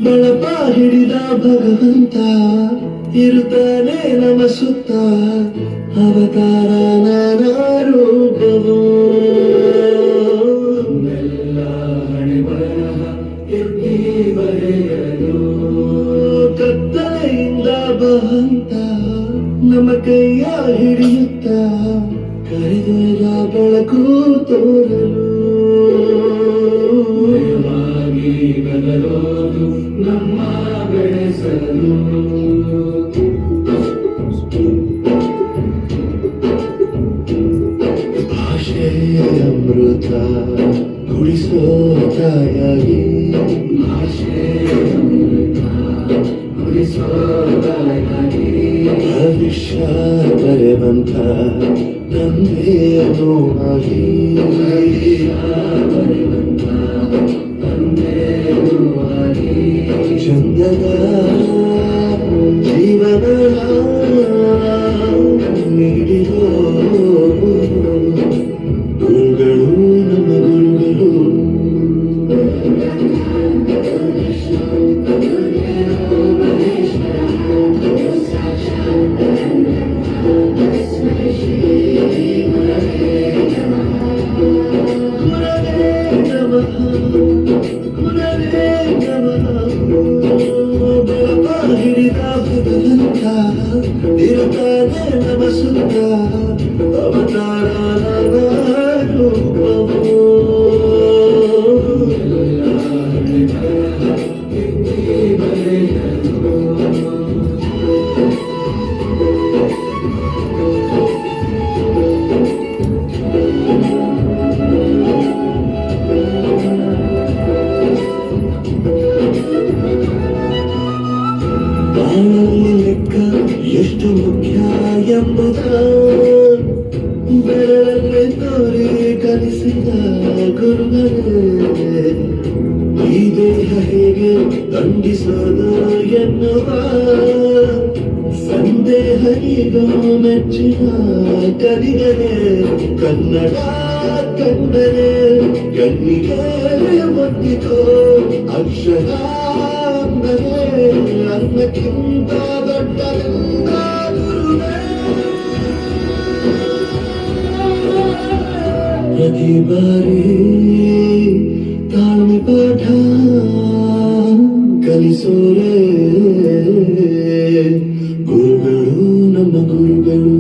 ಬಳಪ ಹಿಡಿದ ಭಗವಂತ ಇರುತ್ತಾನೆ ನಮ ಸುತ್ತ ಅವತಾರ ನಾನಾ ರೂಪವು ಎಲ್ಲ ಹಣೆ ಬರಹ ಎತ್ತಿ ಬರೆಯಲು ಕತ್ತಲೆಯಿಂದ ಬಹಂತ ನಮ್ಮ ಕೈಯ ಹಿಡಿಯುತ್ತ ಕರೆದೊಯ್ದ ಬೆಳಕು ತೋರಲು ಬದಲೋದು ನಮ್ಮ ಬೆಳೆಸಲು ಭಾಷೆ ಅಮೃತ ಕುಡಿಸೋ ತಾಯಾಗಿ ಭಾಷೆ ಅಮೃತ ಕುಡಿಸೋ ತಾಯಾಗಿ ಭವಿಷ್ಯ ಬರೆವಂತ ತಂದೆಯನು ಆಗಿ ಚಂದದ ಜೀವನ ನೀಡಿರೋ ಗುರುಗಳು ನಮ್ಮ ಗುರುಗಳು ಹಿಡಿದ ಭಗವಂತ ಇರುತ್ತಾನೆ ನಮ ಸುತ್ತ ಅವತಾರ ರೂಪವು ಲೆಕ್ಕ ಎಷ್ಟು ಮುಖ್ಯ ಎಂಬುದ ಬೆರಳಲ್ಲಿ ತೋರಿ ಕಲಿಸಿದ ಗುರುಗಳೇ ಈ ದೇಹ ಹೇಗೆ ದಂಡಿಸೋದು ಎನ್ನುವ ಸಂದೇಹ ಈಗ ಮೆಚ್ಚಿನ ಕಲಿಗರೆ ಕನ್ನಡ ಕಂಡರೆ ಕಣ್ಣಿಗೆ ಒತ್ತಿಕೋ ಅಕ್ಷರ ಅಂದರೆ ಅನ್ನಕ್ಕಿಂತ ದೊಡ್ಡದೆಂದ ಗುರುವೇ ಪ್ರತಿ ಬಾರಿ ತಾಳ್ಮೆ ಪಾಠ ಕಲಿಸೋರೆ ಗುರುಗಳು ನಮ್ಮ ಗುರುಗಳು